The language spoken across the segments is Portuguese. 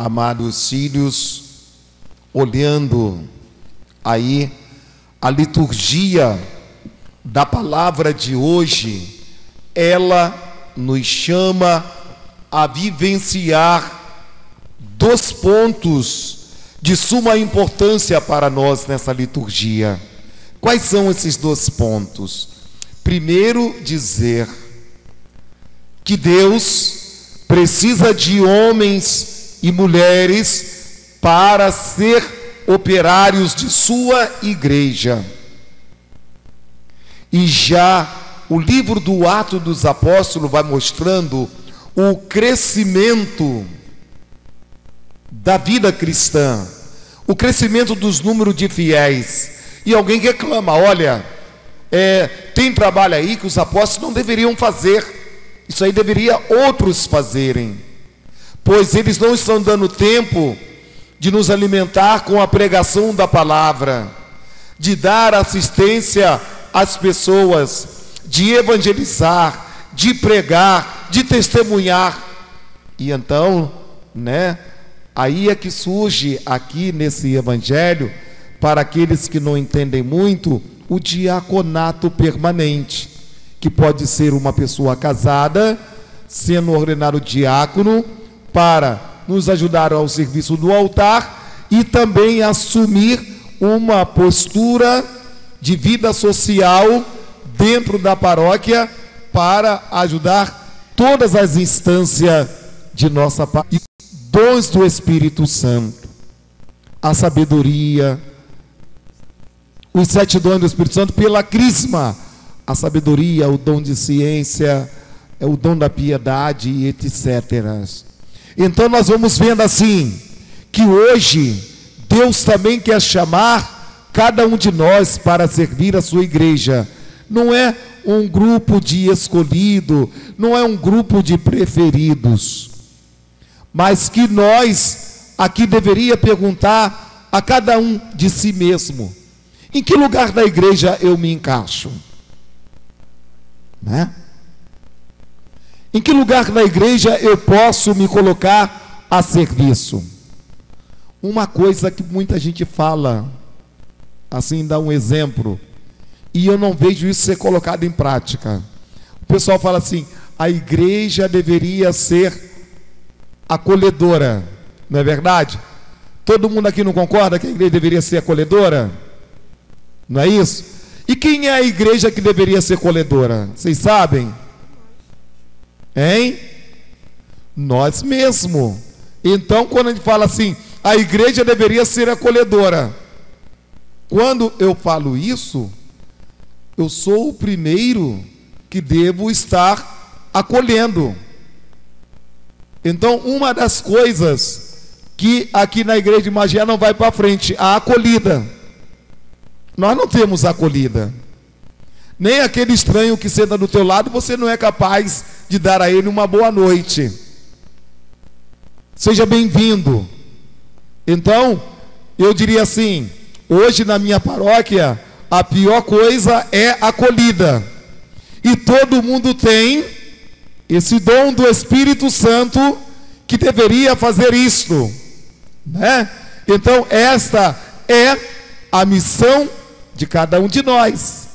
Amados filhos, olhando aí a liturgia da palavra de hoje, ela nos chama a vivenciar 2 pontos de suma importância para nós nessa liturgia. Quais são esses 2 pontos? Primeiro, dizer que Deus precisa de homens e mulheres para ser operários de sua igreja. E já o livro do Atos dos Apóstolos vai mostrando o crescimento da vida cristã, o crescimento dos números de fiéis. E alguém reclama, olha, tem trabalho aí que os apóstolos não deveriam fazer, isso aí deveria outros fazerem, pois eles não estão dando tempo de nos alimentar com a pregação da palavra, de dar assistência às pessoas, de evangelizar, de pregar, de testemunhar. E então, aí é que surge aqui nesse evangelho, para aqueles que não entendem muito, o diaconato permanente, que pode ser uma pessoa casada, sendo ordenado diácono, para nos ajudar ao serviço do altar e também assumir uma postura de vida social dentro da paróquia para ajudar todas as instâncias de nossa parte. E dons do Espírito Santo, a sabedoria, os 7 dons do Espírito Santo pela crisma, a sabedoria, o dom de ciência, o dom da piedade, etc. Então nós vamos vendo assim, que hoje Deus também quer chamar cada um de nós para servir a sua igreja. Não é um grupo de escolhido, não é um grupo de preferidos, mas que nós aqui deveria perguntar a cada um de si mesmo: em que lugar da igreja eu me encaixo? Em que lugar da igreja eu posso me colocar a serviço? Uma coisa que muita gente fala, assim, dá um exemplo, e eu não vejo isso ser colocado em prática. O pessoal fala assim: a igreja deveria ser acolhedora, não é verdade? Todo mundo aqui não concorda que a igreja deveria ser acolhedora? Não é isso? E quem é a igreja que deveria ser acolhedora? Vocês sabem? Hein? Nós mesmo. Então, quando a gente fala assim, a igreja deveria ser acolhedora, quando eu falo isso, eu sou o primeiro que devo estar acolhendo. Então, uma das coisas que aqui na igreja de Magé não vai para frente, a acolhida. Nós não temos acolhida. Nem aquele estranho que senta do teu lado, você não é capaz de dar a ele uma boa noite. Seja bem-vindo. Então, eu diria assim, hoje na minha paróquia, a pior coisa é acolhida. E todo mundo tem esse dom do Espírito Santo que deveria fazer isto, Então, esta é a missão de cada um de nós.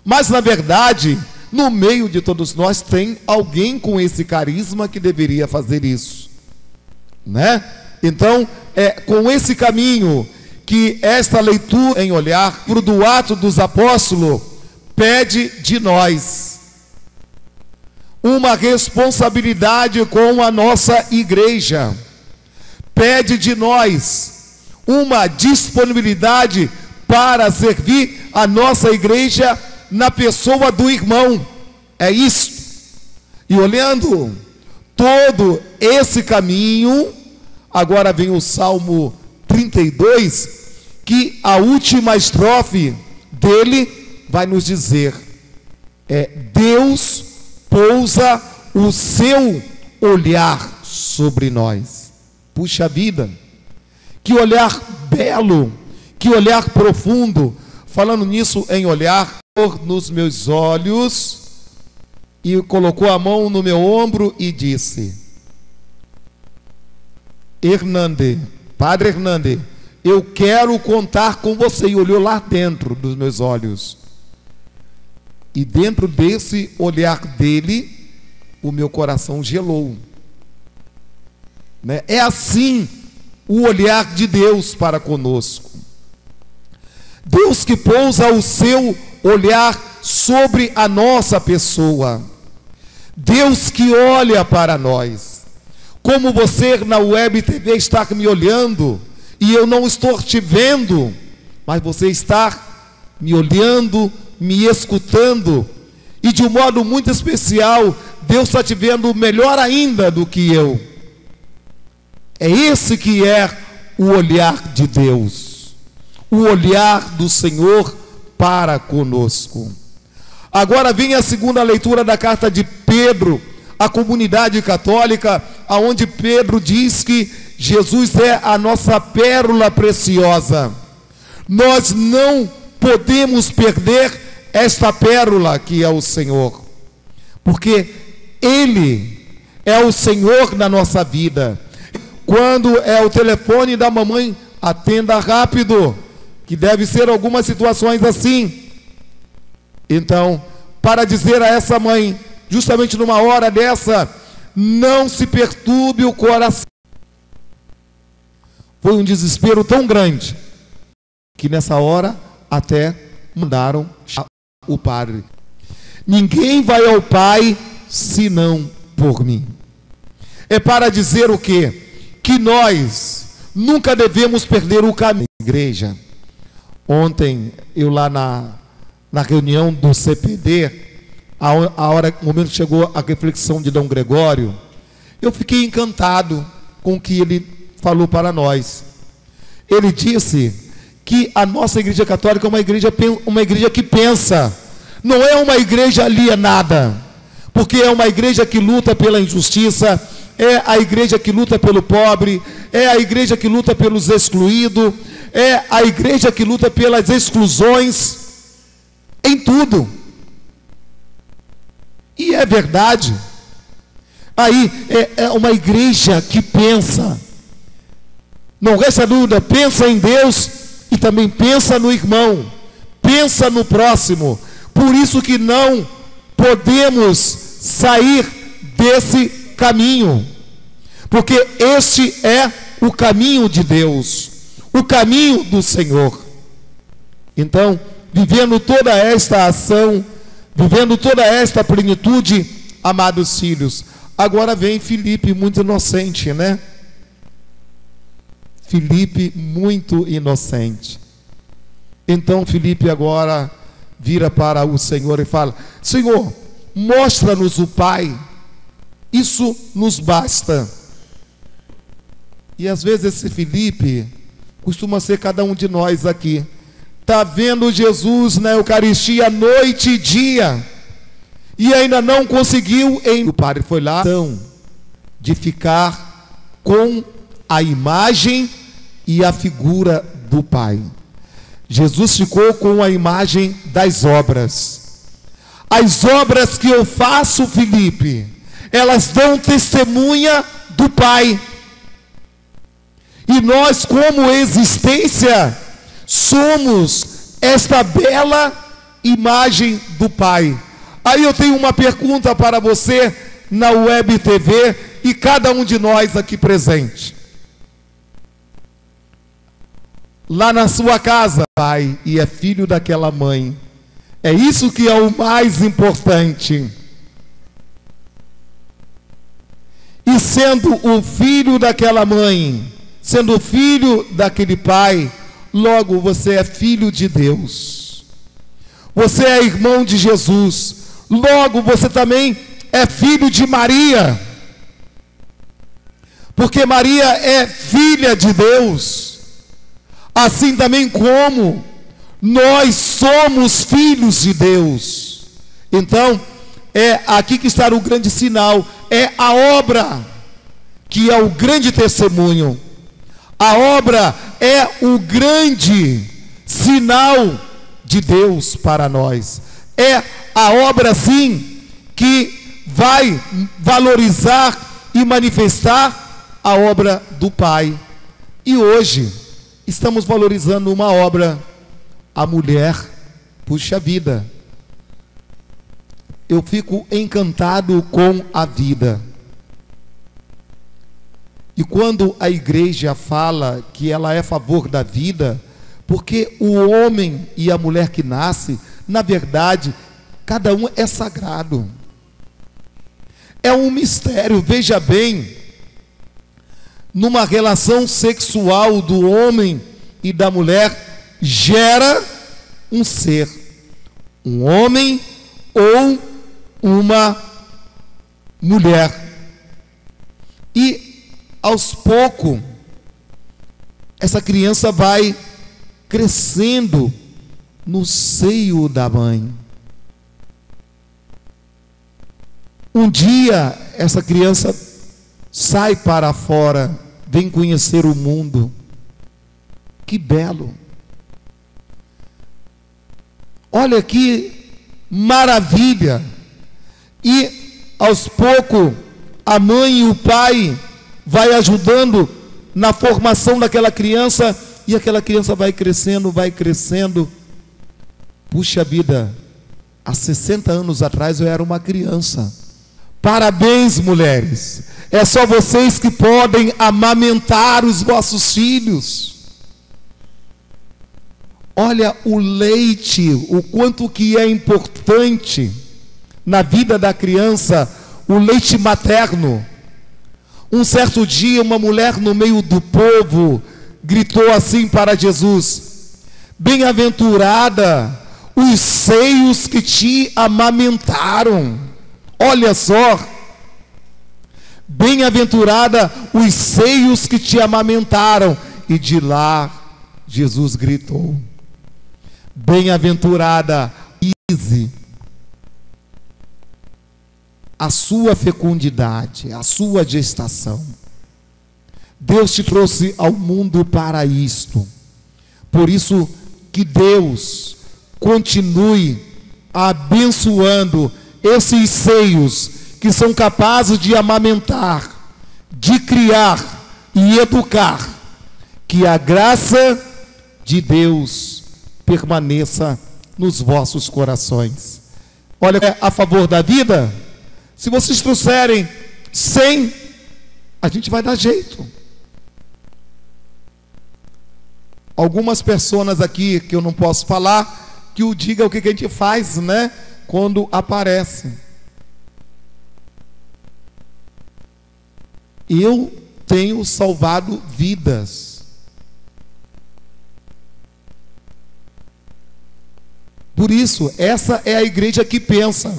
Mas na verdade, no meio de todos nós tem alguém com esse carisma que deveria fazer isso, Então, é com esse caminho que esta leitura em olhar do Atos dos Apóstolos pede de nós uma responsabilidade com a nossa igreja, pede de nós uma disponibilidade para servir a nossa igreja na pessoa do irmão. É isso. E olhando todo esse caminho, agora vem o Salmo 32, que a última estrofe dele vai nos dizer: Deus pousa o seu olhar sobre nós. Puxa vida, que olhar belo, que olhar profundo. Falando nisso, em olhar, nos meus olhos, e colocou a mão no meu ombro e disse: Hernande, Padre Hernande, eu quero contar com você. E olhou lá dentro dos meus olhos. E dentro desse olhar dele, o meu coração gelou. Né? É assim o olhar de Deus para conosco. Deus que pousa o seu olhar sobre a nossa pessoa. Deus que olha para nós. Como você na web TV está me olhando, e eu não estou te vendo, mas você está me olhando, me escutando, e de um modo muito especial, Deus está te vendo melhor ainda do que eu. É esse que é o olhar de Deus, o olhar do Senhor para conosco. Agora vem a segunda leitura da carta de Pedro à comunidade católica, aonde Pedro diz que Jesus é a nossa pérola preciosa. Nós não podemos perder esta pérola que é o Senhor, porque Ele é o Senhor na nossa vida. Quando é o telefone da mamãe, atenda rápido, que deve ser algumas situações assim. Então, para dizer a essa mãe, justamente numa hora dessa, não se perturbe o coração. Foi um desespero tão grande, que nessa hora até mandaram o padre. Ninguém vai ao Pai, senão por mim. É para dizer o quê? Que nós nunca devemos perder o caminho. Igreja, ontem eu lá na reunião do CPD, o momento que chegou a reflexão de Dom Gregório, eu fiquei encantado com o que ele falou para nós. Ele disse que a nossa igreja católica é uma igreja que pensa, não é uma igreja alienada, porque é uma igreja que luta pela injustiça, é a igreja que luta pelo pobre, é a igreja que luta pelos excluídos, é a igreja que luta pelas exclusões, em tudo. E é verdade. Aí é uma igreja que pensa, não resta dúvida, pensa em Deus e também pensa no irmão, pensa no próximo. Por isso que não podemos sair desse caminho, porque este é o caminho de Deus, o caminho do Senhor. Então, vivendo toda esta ação, vivendo toda esta plenitude, amados filhos, agora vem Filipe, muito inocente, né? Filipe, muito inocente. Então Filipe agora vira para o Senhor e fala: Senhor, mostra-nos o Pai, isso nos basta. E às vezes esse Filipe costuma ser cada um de nós aqui. Está vendo Jesus na Eucaristia noite e dia, e ainda não conseguiu. O padre foi lá de ficar com a imagem e a figura do Pai. Jesus ficou com a imagem das obras. As obras que eu faço, Filipe, elas dão testemunha do Pai. E nós, como existência, somos esta bela imagem do Pai. Aí eu tenho uma pergunta para você na web TV e cada um de nós aqui presente. Lá na sua casa, pai, e é filho daquela mãe. É isso que é o mais importante. E sendo o filho daquela mãe, sendo filho daquele pai, logo você é filho de Deus. Você é irmão de Jesus. Logo você também é filho de Maria. Porque Maria é filha de Deus. Assim também como nós somos filhos de Deus. Então, é aqui que está o grande sinal. É a obra que é o grande testemunho. A obra é o grande sinal de Deus para nós. É a obra, sim, que vai valorizar e manifestar a obra do Pai. E hoje estamos valorizando uma obra, a mulher. Puxa vida, eu fico encantado com a vida. E quando a igreja fala que ela é a favor da vida, porque o homem e a mulher que nasce, na verdade, cada um é sagrado. É um mistério, veja bem, numa relação sexual do homem e da mulher, gera um ser, um homem ou uma mulher. E aos poucos, essa criança vai crescendo no seio da mãe. Um dia, essa criança sai para fora, vem conhecer o mundo. Que belo! Olha que maravilha! E aos poucos, a mãe e o pai vai ajudando na formação daquela criança, e aquela criança vai crescendo, vai crescendo. Puxa vida, há 60 anos atrás eu era uma criança. Parabéns, mulheres. É só vocês que podem amamentar os vossos filhos. Olha o leite, o quanto que é importante na vida da criança, o leite materno. Um certo dia, uma mulher no meio do povo gritou assim para Jesus: bem-aventurada os seios que te amamentaram. Olha só, bem-aventurada os seios que te amamentaram. E de lá, Jesus gritou: bem-aventurada a sua fecundidade, a sua gestação. Deus te trouxe ao mundo para isto. Por isso que Deus continue abençoando esses seios que são capazes de amamentar, de criar e educar. Que a graça de Deus permaneça nos vossos corações. Olha, é a favor da vida. Se vocês trouxerem 100, a gente vai dar jeito. Algumas pessoas aqui, que eu não posso falar, que o diga o que a gente faz, né? Quando aparece. Eu tenho salvado vidas. Por isso, essa é a igreja que pensa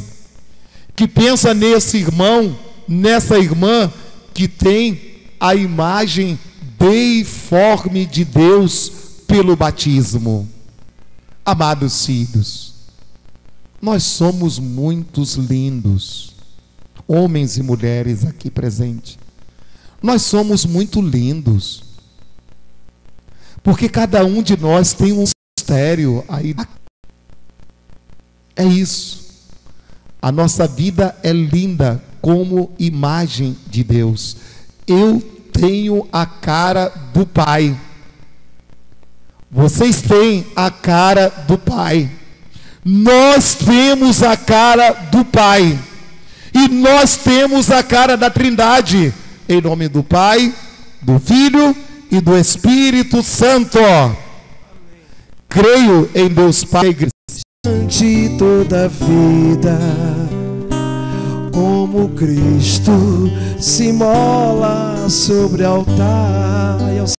nesse irmão, nessa irmã que tem a imagem deiforme de Deus pelo batismo. Amados filhos, nós somos muitos lindos, homens e mulheres aqui presentes. Nós somos muito lindos, porque cada um de nós tem um mistério aí. É isso. A nossa vida é linda como imagem de Deus. Eu tenho a cara do Pai. Vocês têm a cara do Pai. Nós temos a cara do Pai. E nós temos a cara da Trindade. Em nome do Pai, do Filho e do Espírito Santo. Amém. Creio em Deus Pai. Ante toda a vida, como Cristo se mola sobre o altar.